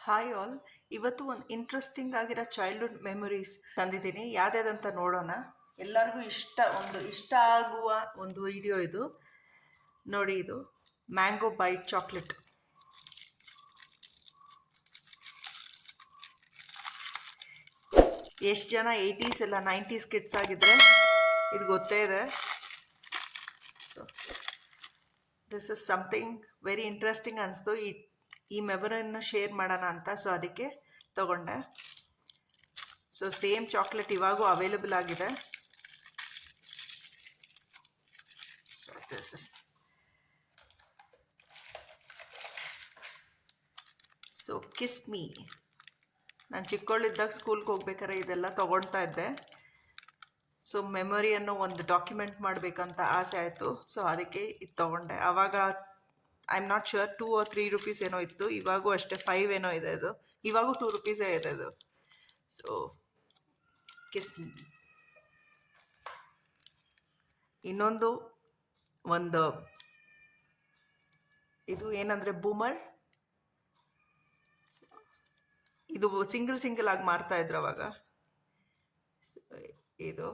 Hi all. ಇವತ್ತು ಒಂದು interesting ಆಗಿರೋ ಚೈಲ್ಡ್ಹುಡ್ ಮೆಮೊರೀಸ್ ತಂದಿದ್ದೀನಿ. ಯಾವ್ದ್ಯಾವ್ದಂತ ನೋಡೋಣ. ಎಲ್ಲರಿಗೂ ಇಷ್ಟ ಆಗುವ ಒಂದು ವಿಡಿಯೋ ಇದು ನೋಡಿ. ಇದು ಮ್ಯಾಂಗೋ ಬೈಟ್ ಚಾಕ್ಲೇಟ್. ಎಷ್ಟು ಜನ 80s ಎಲ್ಲ 90s ಕಿಡ್ಸ್ ಆಗಿದ್ರೆ ಇದು ಗೊತ್ತೇ ಇದೆ. This is something very interesting ಅನಿಸ್ತು. ಈ ಮೆಮೊರಿಯನ್ನು ಶೇರ್ ಮಾಡೋಣ ಅಂತ, ಸೊ ಅದಕ್ಕೆ ತಗೊಂಡೆ. ಸೊ ಸೇಮ್ ಚಾಕ್ಲೇಟ್ ಇವಾಗೂ ಅವೈಲೇಬಲ್ ಆಗಿದೆ. So this is so kiss me. ನಾನು ಚಿಕ್ಕವಳಿದ್ದಾಗ ಸ್ಕೂಲ್ಗೆ ಹೋಗ್ಬೇಕಾದ್ರೆ ಇದೆಲ್ಲ ತೊಗೊಳ್ತಾ ಇದ್ದೆ. ಸೊ ಮೆಮೊರಿಯನ್ನು ಒಂದು ಡಾಕ್ಯುಮೆಂಟ್ ಮಾಡಬೇಕಂತ ಆಸೆ ಆಯಿತು. ಸೊ ಅದಕ್ಕೆ ಇದು ತೊಗೊಂಡೆ. ಆವಾಗ I am not sure 2 or 3 rupees ಏನೋ ಇತ್ತು. ಇವಾಗೂ ಅಷ್ಟೇ 5 ಏನೋ ಇದೆ. ಇದು ಇವಾಗೂ 2 ರೂಪೀಸೇ ಇದೆ ಇದು. So kiss me. ಇನ್ನೊಂದು ಇದು ಏನಂದರೆ ಬೂಮರ್. ಇದು ಸಿಂಗಲ್ ಆಗಿ ಮಾರ್ತಾ ಇದ್ರು ಅವಾಗ. ಇದು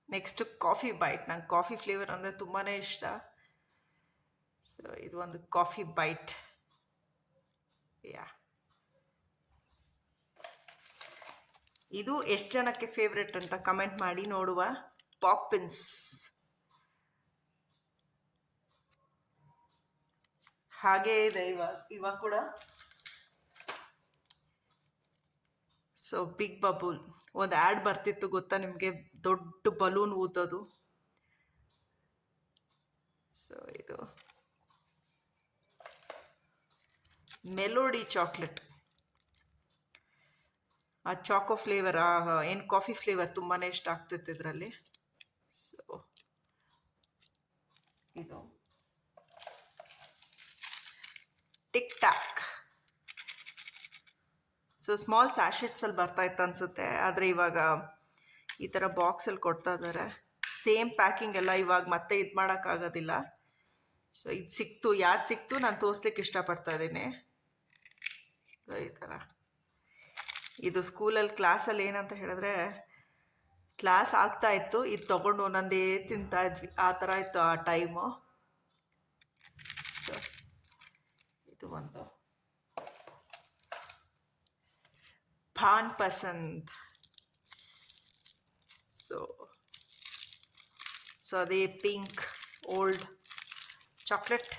ನೆಕ್ಸ್ಟ್ ಕಾಫಿ ಬೈಟ್. ನಂಗೆ ಕಾಫಿ ಫ್ಲೇವರ್ ಅಂದರೆ ತುಂಬಾ ಇಷ್ಟ. ಸೊ ಇದು ಒಂದು ಕಾಫಿ ಬೈಟ್. ಇದು ಎಷ್ಟು ಜನಕ್ಕೆ ಫೇವ್ರೆಟ್ ಅಂತ ಕಮೆಂಟ್ ಮಾಡಿ ನೋಡುವ. ಪಾಪಿನ್ಸ್ ಹಾಗೇ ಇದೆ ಇವಾಗ ಕೂಡ. ಸೊ ಬಿಗ್ ಬಬೂಲ್ ಒಂದು ಆ್ಯಡ್ ಬರ್ತಿತ್ತು, ಗೊತ್ತಾ ನಿಮಗೆ? ದೊಡ್ಡ ಬಲೂನ್ ಊದೋದು. ಸೊ ಇದು ಮೆಲೋಡಿ ಚಾಕ್ಲೇಟ್. ಆ ಚಾಕೋ ಫ್ಲೇವರ್, ಏನು ಕಾಫಿ ಫ್ಲೇವರ್ ತುಂಬಾ ಇಷ್ಟ ಆಗ್ತಿತ್ತು ಇದರಲ್ಲಿ. ಸೊ ಇದು ಟಿಕ್ ಟ್ಯಾಕ್. ಸೊ ಸ್ಮಾಲ್ ಸ್ಯಾಶೆಟ್ಸಲ್ಲಿ ಬರ್ತಾ ಇತ್ತು ಅನಿಸುತ್ತೆ, ಆದರೆ ಇವಾಗ ಈ ಥರ ಬಾಕ್ಸಲ್ಲಿ ಕೊಡ್ತಾ ಇದ್ದಾರೆ. ಸೇಮ್ ಪ್ಯಾಕಿಂಗ್ ಎಲ್ಲ ಇವಾಗ ಮತ್ತೆ ಇದು ಮಾಡೋಕ್ಕಾಗೋದಿಲ್ಲ. ಸೊ ಇದು ಸಿಕ್ತು, ಯಾವ್ದು ಸಿಕ್ತು ನಾನು ತೋರಿಸ್ಲಿಕ್ಕೆ ಇಷ್ಟಪಡ್ತಾ ಇದ್ದೀನಿ. ಸೊ ಈ ಥರ ಇದು ಸ್ಕೂಲಲ್ಲಿ ಕ್ಲಾಸಲ್ಲಿ ಏನಂತ ಹೇಳಿದ್ರೆ, ಕ್ಲಾಸ್ ಆಗ್ತಾ ಇತ್ತು, ಇದು ತೊಗೊಂಡು ಒಂದೊಂದೇ ತಿಂತಾ ಇದ್ವಿ. ಆ ಥರ ಇತ್ತು ಆ ಟೈಮು. ಸೊ ಇದು ಒಂದು ಪಾನ್ ಪಸಂದ್. ಸೊ ಅದೇ ಪಿಂಕ್ ಓಲ್ಡ್ ಚಾಕ್ಲೇಟ್.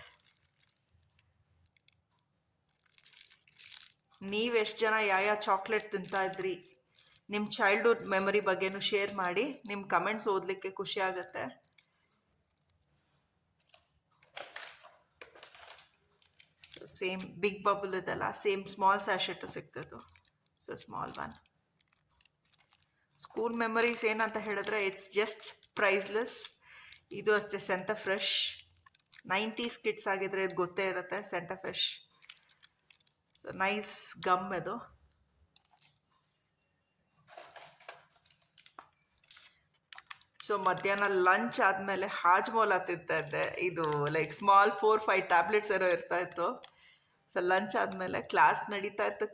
ನೀವೆಷ್ಟು ಜನ ಯಾವ ಚಾಕ್ಲೇಟ್ ತಿಂತಾ ಇದ್ರಿ? ನಿಮ್ಮ ಚೈಲ್ಡ್ಹುಡ್ ಮೆಮೊರಿ ಬಗ್ಗೆನೂ ಶೇರ್ ಮಾಡಿ. ನಿಮ್ಮ ಕಮೆಂಟ್ಸ್ ಓದಲಿಕ್ಕೆ ಖುಷಿ ಆಗುತ್ತೆ. ಸೊ ಸೇಮ್ ಬಿಗ್ ಬಬಲ್ ಇದೆಲ್ಲ ಸೇಮ್ ಸ್ಮಾಲ್ ಸ್ಯಾಶೆಟ್ ಸಿಗ್ತದ್ದು. So small one. School memories ಏನಂತ ಹೇಳಿದ್ರೆ ಇಟ್ಸ್ ಜಸ್ಟ್ ಪ್ರೈಸ್ಲೆಸ್. ಇದು ಅಷ್ಟೇ ಸೆಂಟರ್ ಫ್ರೆಶ್. 90s ಕಿಡ್ಸ್ ಆಗಿದ್ರೆ ಇದು ಗೊತ್ತೇ ಇರುತ್ತೆ, centre fresh. So nice gum ಇದು. ಸೊ ಮಧ್ಯಾಹ್ನ ಲಂಚ್ ಆದಮೇಲೆ ಹಾಜ್ಮೋಲಾ ತಿಂತಾ ಇದ್ದೆ. ಇದು ಲೈಕ್ ಸ್ಮಾಲ್ 4-5 ಟ್ಯಾಬ್ಲೆಟ್ಸ್ ಏನೋ ಇರ್ತಾ ಇತ್ತು. ಸೊ ಲಂಚ್ ಆದಮೇಲೆ ಕ್ಲಾಸ್ ನಡೀತಾ ಇತ್ತು,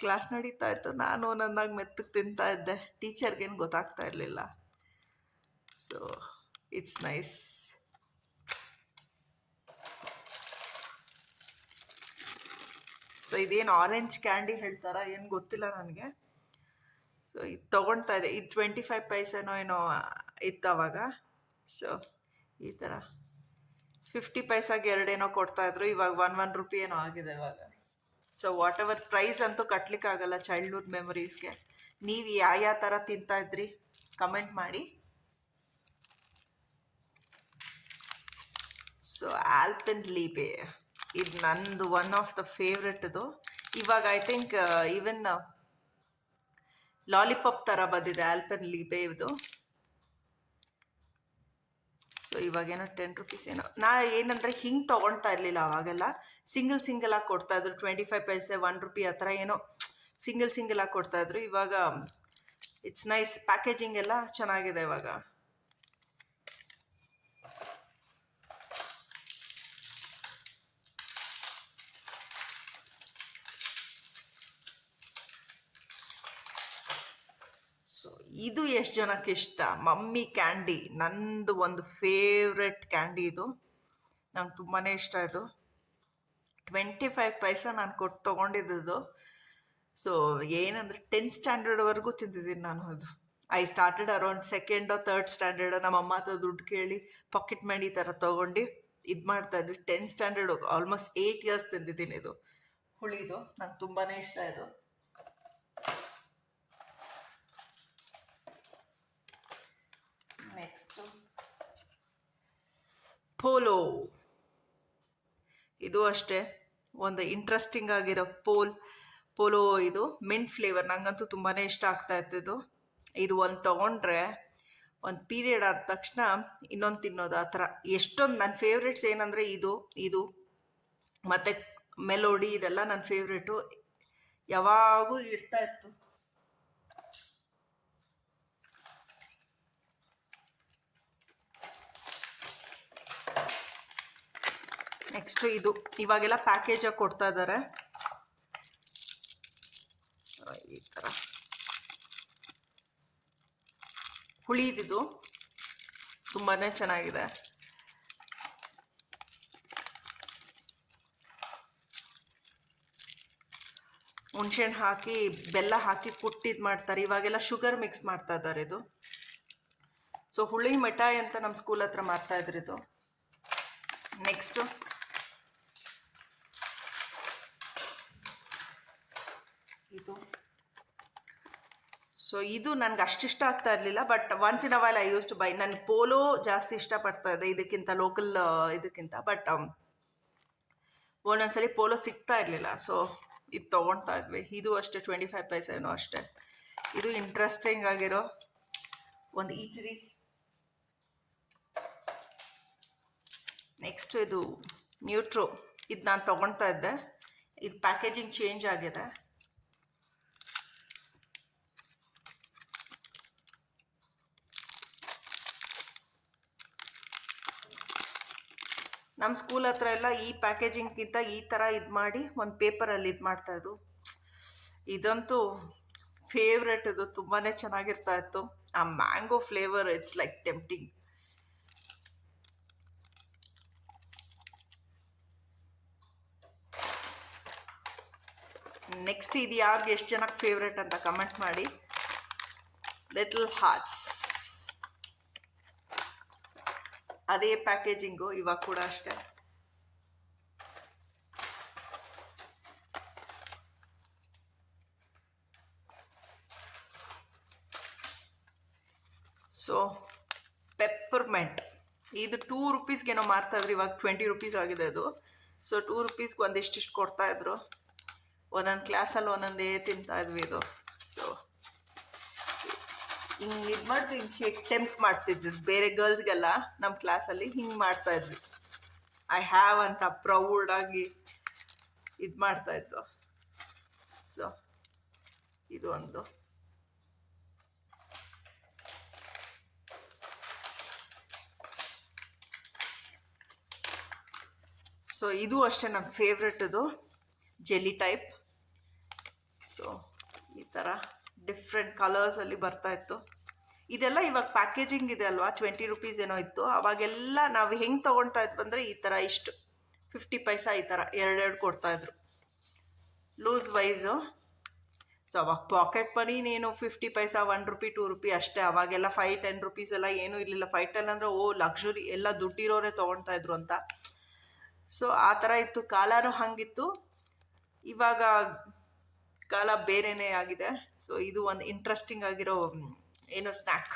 ಕ್ಲಾಸ್ ನಡೀತಾ ಇತ್ತು. ನಾನು ನನ್ನಾಗಿ ಮೆತ್ತಗೆ ತಿಂತಾ ಇದ್ದೆ. ಟೀಚರ್ಗೇನು ಗೊತ್ತಾಗ್ತಾ ಇರಲಿಲ್ಲ. So it's nice. ಸೊ ಇದೇನು ಆರೆಂಜ್ ಕ್ಯಾಂಡಿ ಹೇಳ್ತಾರಾ ಏನು ಗೊತ್ತಿಲ್ಲ ನನಗೆ. ಸೊ ಇದು ತೊಗೊಳ್ತಾ ಇದೆ. ಇದು 25 ಪೈಸೆನೋ ಏನೋ ಇತ್ತು ಅವಾಗ. ಸೊ ಈ ಥರ 50 ಪೈಸಾಗೆ ಎರಡೇನೋ ಕೊಡ್ತಾಯಿದ್ರು. ಇವಾಗ 1 ರೂಪಿ ಏನೋ ಆಗಿದೆ ಇವಾಗ. ಸೊ ವಾಟ್ ಎವರ್ ಪ್ರೈಸ್ ಅಂತೂ ಕಟ್ಟಲಿಕ್ಕಾಗಲ್ಲ ಚೈಲ್ಡ್ಹುಡ್ ಮೆಮೊರೀಸ್ಗೆ. ನೀವು ಯಾವ ಥರ ತಿಂತಾ ಇದ್ರಿ ಕಮೆಂಟ್ ಮಾಡಿ. ಸೊ ಆಲ್ಪೆನ್ಲೀಬೆ ಇದು ನಂದು ಒನ್ ಆಫ್ ದ ಫೇವ್ರೆಟ್. ಇದು ಇವಾಗ ಐ ಥಿಂಕ್ ಈವನ್ ಲಾಲಿಪಾಪ್ ಥರ ಬಂದಿದೆ ಆಲ್ಪೆನ್ಲೀಬೆ ಇದು. ಸೊ ಇವಾಗೇನೋ 10 ರೂಪೀಸ್ ಏನೋ. ಏನಂದರೆ ಹಿಂಗೆ ತೊಗೊಳ್ತಾ ಇರಲಿಲ್ಲ ಅವಾಗೆಲ್ಲ. ಸಿಂಗಲ್ ಆಗಿ ಕೊಡ್ತಾಯಿದ್ರು. 25 ಪೈಸೆ 1 ರೂಪಿ ಆ ಥರ ಏನೋ ಸಿಂಗಲ್ ಆಗಿ ಕೊಡ್ತಾಯಿದ್ರು. ಇವಾಗ ಇಟ್ಸ್ ನೈಸ್. ಪ್ಯಾಕೇಜಿಂಗ್ ಎಲ್ಲ ಚೆನ್ನಾಗಿದೆ ಇವಾಗ. ಇದು ಎಷ್ಟು ಜನಕ್ಕೆ ಇಷ್ಟ, ಮಮ್ಮಿ ಕ್ಯಾಂಡಿ. ನಂದು ಒಂದು ಫೇವ್ರೆಟ್ ಕ್ಯಾಂಡಿ ಇದು, ನಂಗೆ ತುಂಬಾ ಇಷ್ಟ ಇದು. 25 ಪೈಸಾ ನಾನು ಕೊಟ್ಟು ತೊಗೊಂಡಿದ್ದು. ಸೊ ಏನಂದರೆ 10th ಸ್ಟ್ಯಾಂಡರ್ಡ್ವರೆಗೂ ತಿಂತಿದ್ದೀನಿ ನಾನು ಅದು. I started around 2nd or 3rd standard. ನಮ್ಮ ಅಮ್ಮ ಹತ್ರ ದುಡ್ಡು ಕೇಳಿ ಪಾಕೆಟ್ ಮನಿ ಥರ ತೊಗೊಂಡು ಇದು ಮಾಡ್ತಾಯಿದ್ವಿ. 10th ಸ್ಟ್ಯಾಂಡರ್ಡ್ ಆಲ್ಮೋಸ್ಟ್ 8 ಇಯರ್ಸ್ ತಿಂದಿದ್ದೀನಿ ಇದು ಹುಳಿದು. ನಂಗೆ ತುಂಬಾ ಇಷ್ಟ ಇದು. Next polo. ಇದು ಅಷ್ಟೇ ಒಂದು ಇಂಟ್ರೆಸ್ಟಿಂಗ್ ಆಗಿರೋ ಪೋಲೋ. ಇದು ಮಿಂಟ್ ಫ್ಲೇವರ್, ನಂಗಂತೂ ತುಂಬಾ ಇಷ್ಟ ಆಗ್ತಾ ಇತ್ತು ಇದು ಒಂದು ತೊಗೊಂಡ್ರೆ ಒಂದು ಪೀರಿಯಡ್ ಆದ ತಕ್ಷಣ ಇನ್ನೊಂದು ತಿನ್ನೋದು, ಆ ಥರ. ಎಷ್ಟೊಂದು ನನ್ನ ಫೇವ್ರೆಟ್ಸ್ ಏನಂದರೆ ಇದು ಮತ್ತು ಮೆಲೋಡಿ, ಇದೆಲ್ಲ ನನ್ನ ಫೇವ್ರೇಟು, ಯಾವಾಗೂ ಇಡ್ತಾ ಇತ್ತು. ನೆಕ್ಸ್ಟು ಇದು ಇವಾಗೆಲ್ಲ ಪ್ಯಾಕೇಜಾಗಿ ಕೊಡ್ತಾ ಇದ್ದಾರೆ ಈ ಥರ. ಹುಳಿದಿದು ತುಂಬಾ ಚೆನ್ನಾಗಿದೆ. ಹುಣಸೆಹಣ್ಣು ಹಾಕಿ ಬೆಲ್ಲ ಹಾಕಿ ಕುಟ್ಟಿದ್ದು ಮಾಡ್ತಾರೆ. ಇವಾಗೆಲ್ಲ ಶುಗರ್ ಮಿಕ್ಸ್ ಮಾಡ್ತಾ ಇದ್ದಾರೆ ಇದು. ಸೊ ಹುಳಿ ಮಿಠಾಯಿ ಅಂತ ನಮ್ಮ ಸ್ಕೂಲ್ ಹತ್ರ ಮಾಡ್ತಾ ಇದ್ರು ಇದು. ನೆಕ್ಸ್ಟು ಇದು. ಸೊ ಇದು ನನಗೆ ಅಷ್ಟಿಷ್ಟ ಆಗ್ತಾ ಇರಲಿಲ್ಲ, but once in a while I use to buy. ನಾನು ಪೋಲೋ ಜಾಸ್ತಿ ಇಷ್ಟಪಡ್ತಾ ಇದ್ದೆ ಇದಕ್ಕಿಂತ, ಲೋಕಲ್ ಇದಕ್ಕಿಂತ. ಬಟ್ ಒಂದೊಂದ್ಸಲಿ ಪೋಲೋ ಸಿಗ್ತಾ ಇರಲಿಲ್ಲ, ಸೊ ಇದು ತೊಗೊಳ್ತಾ ಇದ್ವಿ. ಇದು ಅಷ್ಟೇ 25 ಪೈಸೆ ಏನೋ ಅಷ್ಟೇ. ಇದು ಇಂಟ್ರೆಸ್ಟಿಂಗ್ ಆಗಿರೋ ಒಂದು ಈಚರಿ. ನೆಕ್ಸ್ಟ್ ಇದು ನ್ಯೂಟ್ರೋ. ಇದು ನಾನು ತೊಗೊಳ್ತಾ ಇದ್ದೆ, ಇದು ಪ್ಯಾಕೇಜಿಂಗ್ ಚೇಂಜ್ ಆಗಿದೆ. ನಮ್ಮ ಸ್ಕೂಲ್ ಹತ್ರ ಎಲ್ಲ ಈ ಪ್ಯಾಕೇಜಿಂಗ್ಗಿಂತ ಈ ಥರ ಇದು ಮಾಡಿ ಒಂದು ಪೇಪರಲ್ಲಿ ಇದು ಮಾಡ್ತಾಯಿದ್ರು. ಇದಂತೂ ಫೇವ್ರೆಟ್, ಇದು ತುಂಬಾ ಚೆನ್ನಾಗಿರ್ತಾ ಇತ್ತು. ಆ mango flavour, it's like tempting. Next ಇದು ಯಾರಿಗೆ ಎಷ್ಟು ಜನಕ್ಕೆ ಫೇವ್ರೆಟ್ ಅಂತ ಕಮೆಂಟ್ ಮಾಡಿ. ಲಿಟಲ್ ಹಾರ್ಟ್ಸ್, ಅದೇ ಪ್ಯಾಕೇಜಿಂಗು ಇವಾಗ ಕೂಡ ಅಷ್ಟೇ. ಸೊ ಪೆಪ್ಪರ್ಮೆಂಟ್, ಇದು 2 ರೂಪೀಸ್ಗೇನೋ ಮಾರ್ತಾಯಿದ್ರು, ಇವಾಗ 20 ರೂಪೀಸ್ ಆಗಿದೆ ಅದು. ಸೊ 2 ರೂಪೀಸ್ಗೆ ಒಂದಿಷ್ಟಿಷ್ಟು ಕೊಡ್ತಾಯಿದ್ರು. ಒಂದೊಂದು ಕ್ಲಾಸಲ್ಲಿ ಒಂದೊಂದೇ ತಿಂತಾಯಿದ್ವಿ ಇದು. ಸೊ ಹಿಂಗೆ ಇದು ಮಾಡಿ ಹಿಂಗೆ ಟೆಂಪ್ಟ್ ಮಾಡ್ತಿದ್ವಿ ಬೇರೆ ಗರ್ಲ್ಸ್ಗೆಲ್ಲ. ನಮ್ಮ ಕ್ಲಾಸಲ್ಲಿ ಹಿಂಗೆ ಮಾಡ್ತಾಯಿದ್ವಿ. ಐ ಹ್ಯಾವ್ ಅಂತ ಪ್ರೌಡಾಗಿ ಇದು ಮಾಡ್ತಾಯಿತ್ತು. ಸೊ ಇದು ಒಂದು. ಸೊ ಇದು ಅಷ್ಟೇ ನನ್ನ ಫೇವ್ರೆಟ್, ಇದು ಜೆಲ್ಲಿ ಟೈಪ್. ಸೊ ಈ ಥರ ಡಿಫ್ರೆಂಟ್ ಕಲರ್ಸಲ್ಲಿ ಬರ್ತಾಯಿತ್ತು. ಇದೆಲ್ಲ ಇವಾಗ ಪ್ಯಾಕೇಜಿಂಗ್ ಇದೆ ಅಲ್ವಾ, 20 ರೂಪೀಸ್ ಏನೋ ಇತ್ತು. ಅವಾಗೆಲ್ಲ ನಾವು ಹೆಂಗೆ ತೊಗೊಳ್ತಾ ಇದ್ವಿ ಅಂದರೆ ಈ ಥರ ಇಷ್ಟು 50 ಪೈಸಾ ಈ ಥರ ಎರಡೆರಡು ಕೊಡ್ತಾಯಿದ್ರು ಲೂಸ್ ವೈಸು. ಸೊ ಅವಾಗ ಪಾಕೆಟ್ ಮನಿ ನೀನು 50 ಪೈಸಾ, 1 ರೂಪಿ 2 ರೂಪಿ ಅಷ್ಟೇ. ಅವಾಗೆಲ್ಲ 5-10 ರೂಪೀಸ್ ಎಲ್ಲ ಏನೂ ಇರಲಿಲ್ಲ. 5-10 ಅಂದರೆ ಲಕ್ಸುರಿ, ಎಲ್ಲ ದುಡ್ಡಿರೋರೇ ತೊಗೊಳ್ತಾ ಇದ್ರು ಅಂತ. ಸೊ ಆ ಥರ ಇತ್ತು, ಕಾಲನೂ ಹಾಗಿತ್ತು. ಇವಾಗ ಕಾಲ ಬೇರೆಯೇ ಆಗಿದೆ. ಸೊ ಇದು ಒಂದು ಇಂಟ್ರೆಸ್ಟಿಂಗ್ ಆಗಿರೋ ಏನೋ ಸ್ನ್ಯಾಕ್.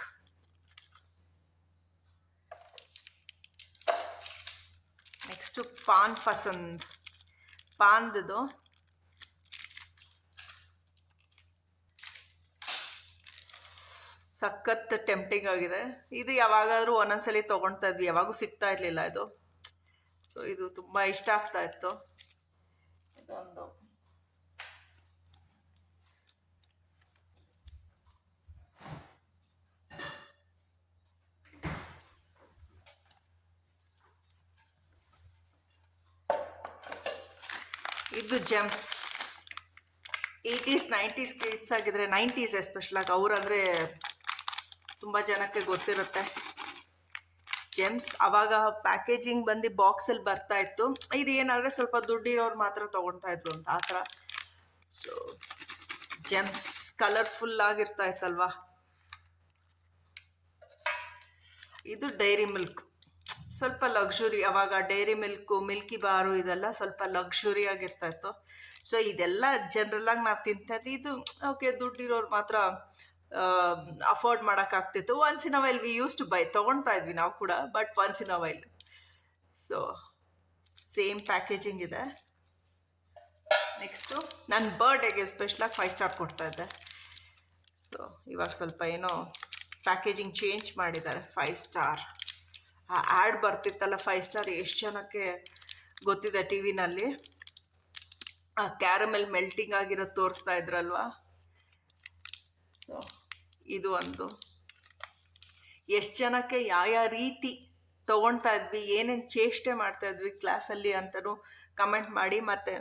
ನೆಕ್ಸ್ಟು ಪಾನ್ ಪಸಂದ್, ಪಾನ್ದು ಸಖತ್ ಟೆಂಪ್ಟಿಂಗ್ ಆಗಿದೆ. ಇದು ಯಾವಾಗಾದರೂ ಒಂದೊಂದ್ಸಲಿ ತೊಗೊಳ್ತಾ ಇದ್ವಿ, ಯಾವಾಗೂ ಸಿಗ್ತಾ ಇರಲಿಲ್ಲ ಇದು. ಸೊ ಇದು ತುಂಬ ಇಷ್ಟ ಆಗ್ತಾ ಇತ್ತು. ಇದೊಂದು ಇದು ಜೆಮ್ಸ್. 80s 90s ಕಿಡ್ಸ್ ಆಗಿದ್ರೆ, 90s ಎಸ್ಪೆಷಲಾಗಿ ಅವ್ರಂದರೆ ತುಂಬ ಜನಕ್ಕೆ ಗೊತ್ತಿರುತ್ತೆ. ಜೆಮ್ಸ್ ಅವಾಗ ಪ್ಯಾಕೇಜಿಂಗ್ ಬಂದು ಬಾಕ್ಸಲ್ಲಿ ಬರ್ತಾ ಇತ್ತು. ಇದು ಏನಾದರೆ ಸ್ವಲ್ಪ ದುಡ್ಡಿರೋರು ಮಾತ್ರ ತೊಗೊಳ್ತಾ ಇದ್ರು ಅಂತ ಆ ಥರ. ಸೊ ಜೆಮ್ಸ್ ಕಲರ್ಫುಲ್ ಆಗಿರ್ತಾ ಇತ್ತಲ್ವಾ. ಇದು ಡೈರಿ ಮಿಲ್ಕ್, ಸ್ವಲ್ಪ ಲಕ್ಸುರಿ. ಅವಾಗ ಡೈರಿ ಮಿಲ್ಕು, ಮಿಲ್ಕಿ ಬಾರು ಇದೆಲ್ಲ ಸ್ವಲ್ಪ ಲಕ್ಸುರಿ ಆಗಿರ್ತಾ ಇತ್ತು. ಸೊ ಇದೆಲ್ಲ ಜನರಲ್ಲಾಗಿ ನಾವು ತಿಂತಾಯಿದ್ವಿ. ಇದು ಓಕೆ, ದುಡ್ಡಿರೋರು ಮಾತ್ರ ಅಫೋರ್ಡ್ ಮಾಡೋಕ್ಕಾಗ್ತಿತ್ತು. Once in a while we use to buy, ತೊಗೊಳ್ತಾ ಇದ್ವಿ ನಾವು ಕೂಡ, but once in a while. So same packaging ಇದೆ. ನೆಕ್ಸ್ಟು ನನ್ನ ಬರ್ಡೇಗೆ ಸ್ಪೆಷಲಾಗಿ 5 ಸ್ಟಾರ್ ಕೊಡ್ತಾಯಿದ್ದೆ. ಸೊ ಇವಾಗ ಸ್ವಲ್ಪ ಏನೋ ಪ್ಯಾಕೇಜಿಂಗ್ ಚೇಂಜ್ ಮಾಡಿದ್ದಾರೆ. 5 ಸ್ಟಾರ್ ಆ ಆ್ಯಡ್ ಬರ್ತಿತ್ತಲ್ಲ, 5 ಸ್ಟಾರ್ ಎಷ್ಟು ಜನಕ್ಕೆ ಗೊತ್ತಿದೆ ಟಿ ವಿನಲ್ಲಿ. ಆ ಕ್ಯಾರಮೆಲ್ ಮೆಲ್ಟಿಂಗ್ ಆಗಿರೋದು ತೋರಿಸ್ತಾ ಇದ್ರಲ್ವಾ. ಸೊ ಇದು ಒಂದು ಎಷ್ಟು ಜನಕ್ಕೆ ಯಾವ ರೀತಿ ತೊಗೊಳ್ತಾ ಇದ್ವಿ, ಏನೇನು ಚೇಷ್ಟೆ ಮಾಡ್ತಾಯಿದ್ವಿ ಕ್ಲಾಸಲ್ಲಿ ಅಂತಲೂ ಕಮೆಂಟ್ ಮಾಡಿ. ಮತ್ತು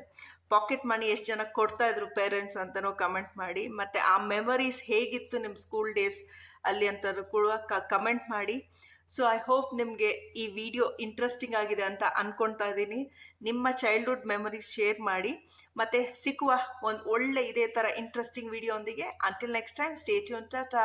ಪಾಕೆಟ್ ಮನಿ ಎಷ್ಟು ಜನಕ್ಕೆ ಕೊಡ್ತಾಯಿದ್ರು ಪೇರೆಂಟ್ಸ್ ಅಂತಲೂ ಕಮೆಂಟ್ ಮಾಡಿ. ಮತ್ತು ಆ ಮೆಮರೀಸ್ ಹೇಗಿತ್ತು ನಿಮ್ಮ ಸ್ಕೂಲ್ ಡೇಸ್ ಅಲ್ಲಿ ಅಂತಲೂ ಕೂಡ ಕಮೆಂಟ್ ಮಾಡಿ. ಸೊ ಐ ಹೋಪ್ ನಿಮಗೆ ಈ ವಿಡಿಯೋ ಇಂಟ್ರೆಸ್ಟಿಂಗ್ ಆಗಿದೆ ಅಂತ ಅಂದ್ಕೊಳ್ತಾ ಇದ್ದೀನಿ. ನಿಮ್ಮ ಚೈಲ್ಡ್ಹುಡ್ ಮೆಮರೀಸ್ ಶೇರ್ ಮಾಡಿ. ಮತ್ತು ಸಿಕ್ಕುವ ಒಂದು ಒಳ್ಳೆ ಇದೇ ಥರ ಇಂಟ್ರೆಸ್ಟಿಂಗ್ ವಿಡಿಯೋ ಒಂದಿಗೆ. Until next time, stay tune, Tata.